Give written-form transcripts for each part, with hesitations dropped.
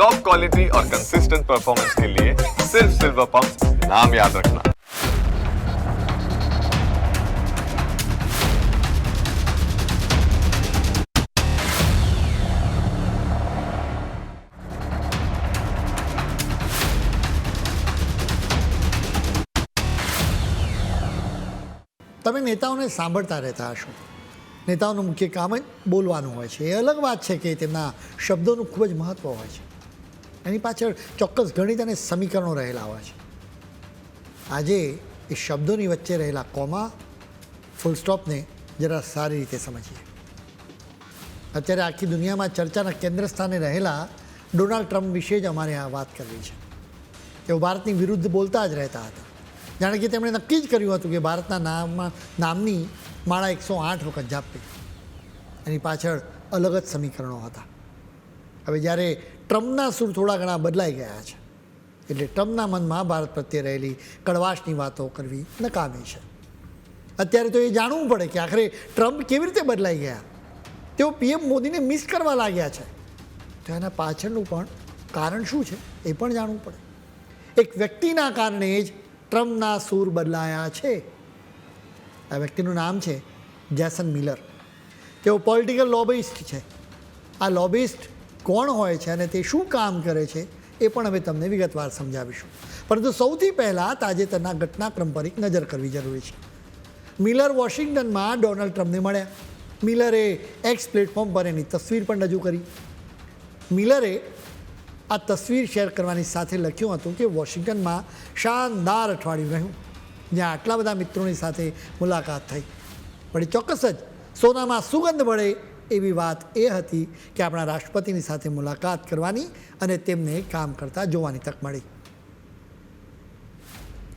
Top quality और consistent performance के लिए सिर्फ सिल्वर पंप नाम याद रखना। તમે નેતાઓને સાંભળતા રહેતા હશો. નેતાઓનું મુખ્ય કામ જ બોલવાનું હોય છે. એ અલગ વાત છે કે તેમના શબ્દોનું ખૂબ જ મહત્ત્વ હોય છે. એની પાછળ ચોક્કસ ગણિત અને સમીકરણો રહેલા હોય છે. આજે એ શબ્દોની વચ્ચે રહેલા કોમા, ફૂલ સ્ટોપને જરા સારી રીતે સમજીએ. અત્યારે આખી દુનિયામાં ચર્ચાના કેન્દ્ર સ્થાને રહેલા ડોનાલ્ડ ટ્રમ્પ વિશે જ અમારે આ વાત કરવી છે. તેઓ ભારતની વિરુદ્ધ બોલતા જ રહેતા હતા. જાણે કે તેમણે નક્કી જ કર્યું હતું કે ભારતના નામની માળા 108 વખત જાપવી. એની પાછળ અલગ જ સમીકરણો હતા. હવે જ્યારે ટ્રમ્પના સૂર થોડા ઘણા બદલાઈ ગયા છે એટલે ટ્રમ્પના મનમાં ભારત પ્રત્યે રહેલી કડવાશની વાતો કરવી નકામી છે. અત્યારે તો એ જાણવું પડે કે આખરે ટ્રમ્પ કેવી રીતે બદલાઈ ગયા. તેઓ પીએમ મોદીને મિસ કરવા લાગ્યા છે. તો એના પાછળનું પણ કારણ શું છે એ પણ જાણવું પડે. એક વ્યક્તિના કારણે જ ટ્રમ્પના સૂર બદલાયા છે. આ વ્યક્તિનું નામ છે જેસન મિલર. તેઓ પોલિટિકલ લોબિસ્ટ છે. આ લોબિસ્ટ કોણ હોય છે અને તે શું કામ કરે છે એ પણ હવે તમને વિગતવાર સમજાવીશું. પરંતુ સૌથી પહેલાં તાજેતરના ઘટનાક્રમ પર એક નજર કરવી જરૂરી છે. મિલર વોશિંગ્ટનમાં ડોનાલ્ડ ટ્રમ્પને મળ્યા. મિલરે એક્સ પ્લેટફોર્મ પર એની તસવીર પણ રજૂ કરી. મિલરે આ તસવીર શેર કરવાની સાથે લખ્યું હતું કે વોશિંગ્ટનમાં શાનદાર અઠવાડિયું રહ્યું, જ્યાં આટલા બધા મિત્રોની સાથે મુલાકાત થઈ. વળી ચોક્કસ જ સોનામાં સુગંધ મળે એવી વાત એ હતી કે આપણા રાષ્ટ્રપતિની સાથે મુલાકાત કરવાની અને તેમને કામ કરતા જોવાની તક મળી.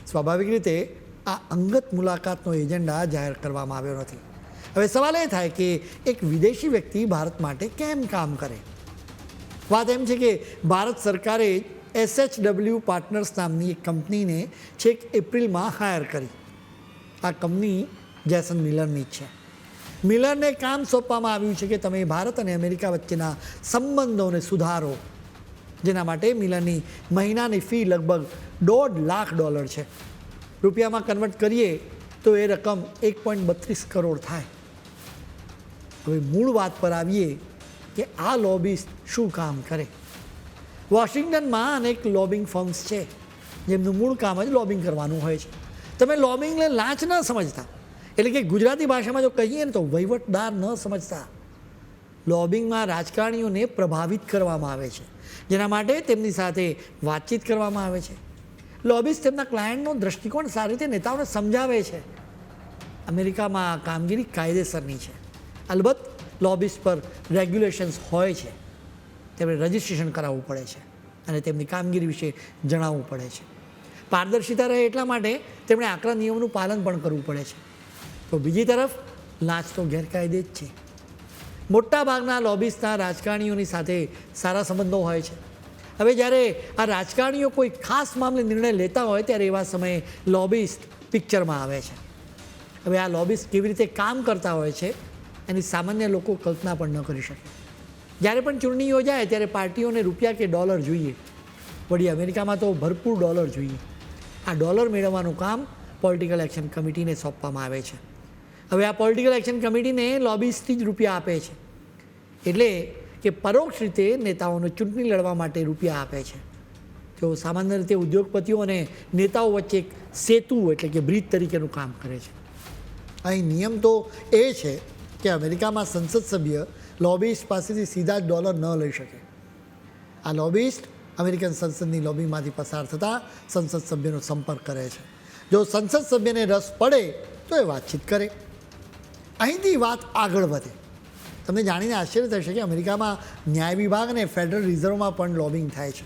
સ્વાભાવિક રીતે આ અંગત મુલાકાતનો એજન્ડા જાહેર કરવામાં આવ્યો નથી. હવે સવાલ એ થાય કે એક વિદેશી વ્યક્તિ ભારત માટે કેમ કામ કરે. વાત એમ છે કે ભારત સરકારે SHW પાર્ટનર્સ નામની એક કંપનીને છેક એપ્રિલમાં હાયર કરી. આ કંપની જેસન મિલરની જ છે. મિલરને કામ સોંપવામાં આવ્યું છે કે તમે ભારત અને અમેરિકા વચ્ચેના સંબંધોને સુધારો, જેના માટે મિલરની મહિનાની ફી લગભગ $1.5 લાખ છે. રૂપિયામાં કન્વર્ટ કરીએ તો એ રકમ 1.32 કરોડ થાય. હવે મૂળ વાત પર આવીએ કે આ લોબિસ્ટ શું કામ કરે. વોશિંગ્ટનમાં અનેક લોબિંગ ફર્મ્સ છે જેમનું મૂળ કામ જ લોબિંગ કરવાનું હોય છે. તમે લોબિંગને લાંચ ન સમજતા, એટલે કે ગુજરાતી ભાષામાં જો કહીએ ને તો વહીવટદાર ન સમજતા. લોબિંગમાં રાજકારણીઓને પ્રભાવિત કરવામાં આવે છે, જેના માટે તેમની સાથે વાતચીત કરવામાં આવે છે. લોબિસ્ટ તેમના ક્લાયન્ટનો દૃષ્ટિકોણ સારી રીતે નેતાઓને સમજાવે છે. અમેરિકામાં આ કામગીરી કાયદેસરની છે. અલબત્ત લોબિસ્ટ પર રેગ્યુલેશન્સ હોય છે. તેમણે રજિસ્ટ્રેશન કરાવવું પડે છે અને તેમની કામગીરી વિશે જણાવવું પડે છે. પારદર્શિતા રહે એટલા માટે તેમણે આકરા નિયમોનું પાલન પણ કરવું પડે છે. તો બીજી તરફ લાંચ તો ગેરકાયદે જ છે. મોટાભાગના લોબિસ્ટના રાજકારણીઓની સાથે સારા સંબંધો હોય છે. હવે જ્યારે આ રાજકારણીઓ કોઈ ખાસ મામલે નિર્ણય લેતા હોય ત્યારે એવા સમયે લોબિસ્ટ પિક્ચરમાં આવે છે. હવે આ લોબિસ્ટ કેવી રીતે કામ કરતા હોય છે એની સામાન્ય લોકો કલ્પના પણ ન કરી શકે. જ્યારે પણ ચૂંટણી યોજાય ત્યારે પાર્ટીઓને રૂપિયા કે ડોલર જોઈએ. વળી અમેરિકામાં તો ભરપૂર ડોલર જોઈએ. આ ડોલર મેળવવાનું કામ પોલિટિકલ એક્શન કમિટીને સોંપવામાં આવે છે. હવે આ પોલિટિકલ એક્શન કમિટીને લોબિસ્ટથી જ રૂપિયા આપે છે. એટલે કે પરોક્ષ રીતે નેતાઓને ચૂંટણી લડવા માટે રૂપિયા આપે છે. તેઓ સામાન્ય રીતે ઉદ્યોગપતિઓ અને નેતાઓ વચ્ચે એક સેતુ એટલે કે બ્રિજ તરીકેનું કામ કરે છે. અહીં નિયમ તો એ છે કે અમેરિકામાં સંસદ સભ્ય લોબિસ્ટ પાસેથી સીધા જ ડોલર ન લઈ શકે. આ લોબિસ્ટ અમેરિકન સંસદની લોબીમાંથી પસાર થતાં સંસદ સભ્યનો સંપર્ક કરે છે. જો સંસદ સભ્યને રસ પડે તો એ વાતચીત કરે. અહીંથી વાત આગળ વધે. તમને જાણીને આશ્ચર્ય થશે કે અમેરિકામાં ન્યાય વિભાગ અને ફેડરલ રિઝર્વમાં પણ લોબિંગ થાય છે.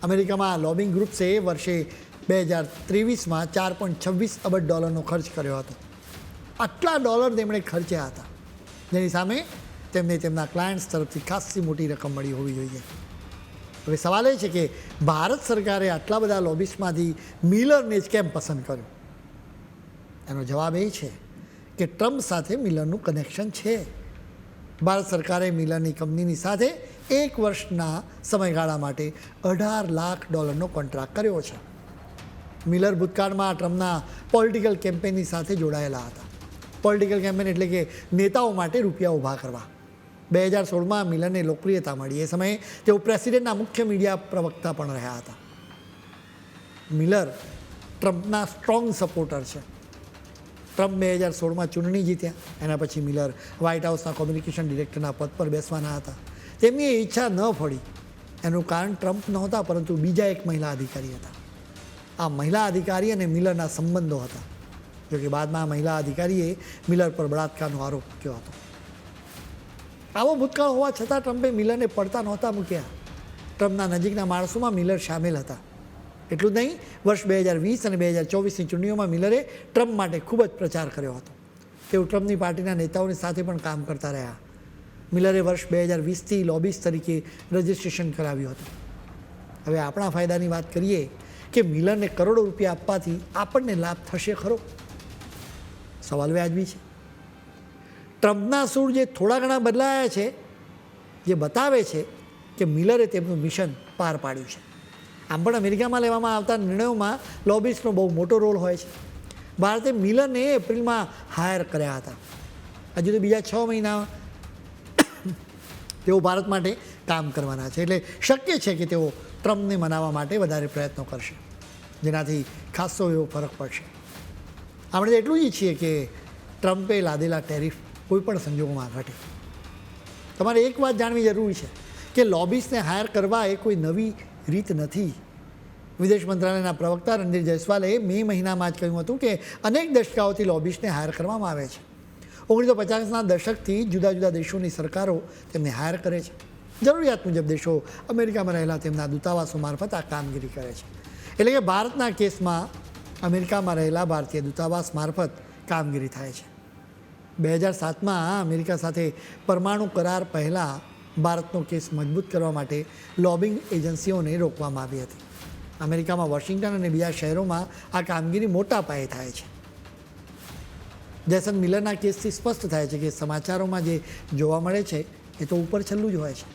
અમેરિકામાં લોબિંગ ગ્રુપ્સે વર્ષે 2023માં $4.26 અબજ ખર્ચ કર્યો હતો. આટલા ડોલર તેમણે ખર્ચ્યા હતા, જેની સામે તેમને તેમના ક્લાયન્ટ્સ તરફથી ખાસી મોટી રકમ મળી હોવી જોઈએ. હવે સવાલ એ છે કે ભારત સરકારે આટલા બધા લોબિસ્ટમાંથી મિલરને જ કેમ પસંદ કર્યું. એનો જવાબ એ છે કે ટ્રમ્પ સાથે મિલરનું કનેક્શન છે. ભારત સરકારે મિલરની કંપનીની સાથે 1 વર્ષના સમયગાળા માટે $18 લાખ કોન્ટ્રાક્ટ કર્યો છે. મિલર ભૂતકાળમાં ટ્રમ્પના પોલિટિકલ કેમ્પેનની સાથે જોડાયેલા હતા. પોલિટિકલ કેમ્પેન એટલે કે નેતાઓ માટે રૂપિયા ઊભા કરવા. 2016માં મિલરને લોકપ્રિયતા મળી. એ સમયે તેઓ પ્રેસિડેન્ટના મુખ્ય મીડિયા પ્રવક્તા પણ રહ્યા હતા. મિલર ટ્રમ્પના સ્ટ્રોંગ સપોર્ટર છે. ટ્રમ્પ 2016માં ચૂંટણી જીત્યા. એના પછી મિલર વ્હાઇટ હાઉસના કોમ્યુનિકેશન ડિરેક્ટરના પદ પર બેસવાના હતા. તેમની એ ઈચ્છા ન ફળી. એનું કારણ ટ્રમ્પ નહોતા, પરંતુ બીજા એક મહિલા અધિકારી હતા. આ મહિલા અધિકારી અને મિલરના સંબંધો હતા. જોકે બાદમાં આ મહિલા અધિકારીએ મિલર પર બળાત્કારનો આરોપ મૂક્યો હતો. આવો ભૂતકાળ હોવા છતાં ટ્રમ્પે મિલરને પડતા નહોતા મૂક્યા. ટ્રમ્પના નજીકના માણસોમાં મિલર સામેલ હતા. એટલું જ નહીં, વર્ષ 2020 અને 2024ની ચૂંટણીઓમાં મિલરે ટ્રમ્પ માટે ખૂબ જ પ્રચાર કર્યો હતો. તેઓ ટ્રમ્પની પાર્ટીના નેતાઓની સાથે પણ કામ કરતા રહ્યા. મિલરે વર્ષ 2020થી લોબિસ્ટ તરીકે રજિસ્ટ્રેશન કરાવ્યું હતું. હવે આપણા ફાયદાની વાત કરીએ કે મિલરને કરોડો રૂપિયા આપવાથી આપણને લાભ થશે ખરો? સવાલ વ્યાજબી છે. ટ્રમ્પના સૂર જે થોડા ઘણા બદલાયા છે, જે બતાવે છે કે મિલરે તેમનું મિશન પાર પાડ્યું છે. આમ પણ અમેરિકામાં લેવામાં આવતા નિર્ણયોમાં લોબિસ્ટનો બહુ મોટો રોલ હોય છે. ભારતે મિલરને એપ્રિલમાં હાયર કર્યા હતા. હજુ તો બીજા 6 મહિના તેઓ ભારત માટે કામ કરવાના છે. એટલે શક્ય છે કે તેઓ ટ્રમ્પને મનાવવા માટે વધારે પ્રયત્નો કરશે, જેનાથી ખાસો એવો ફરક પડશે. આપણે એટલું જ ઈચ્છીએ કે ટ્રમ્પે લાદેલા ટેરિફ કોઈ પણ સંજોગોમાં ઘટે. તમારે એક વાત જાણવી જરૂરી છે કે લોબિસ્ટને હાયર કરવા એ કોઈ નવી રીત નથી. વિદેશ મંત્રાલયના પ્રવક્તા રણધીર જયસ્વાલે મે મહિનામાં જ કહ્યું હતું કે અનેક દશકાઓથી લોબિસ્ટને હાયર કરવામાં આવે છે. 1950ના દશકથી જુદા જુદા દેશોની સરકારો તેમને હાયર કરે છે. જરૂરિયાત મુજબ દેશો અમેરિકામાં રહેલા તેમના દૂતાવાસો મારફત આ કામગીરી કરે છે. એટલે કે ભારતના કેસમાં અમેરિકામાં રહેલા ભારતીય દૂતાવાસ મારફત કામગીરી થાય છે. 2007માં અમેરિકા સાથે પરમાણુ કરાર પહેલાં ભારતનો કેસ મજબૂત કરવા માટે લોબિંગ એજન્સીઓને રોકવામાં આવી હતી. અમેરિકામાં વોશિંગ્ટન અને બીજા શહેરોમાં આ કામગીરી મોટા પાયે થાય છે. જેસન મિલરના કેસથી સ્પષ્ટ થાય છે કે સમાચારોમાં જે જોવા મળે છે એ તો ઉપર છેલ્લું જ હોય છે.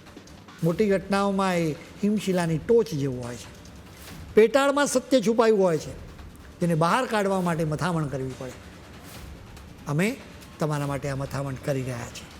મોટી ઘટનાઓમાં એ હિમશિલાની ટોચ જેવું હોય છે. પેટાળમાં સત્ય છુપાયું હોય છે, જેને બહાર કાઢવા માટે મથામણ કરવી પડે. અમે તમારા માટે આ મથામણ કરી રહ્યા છીએ.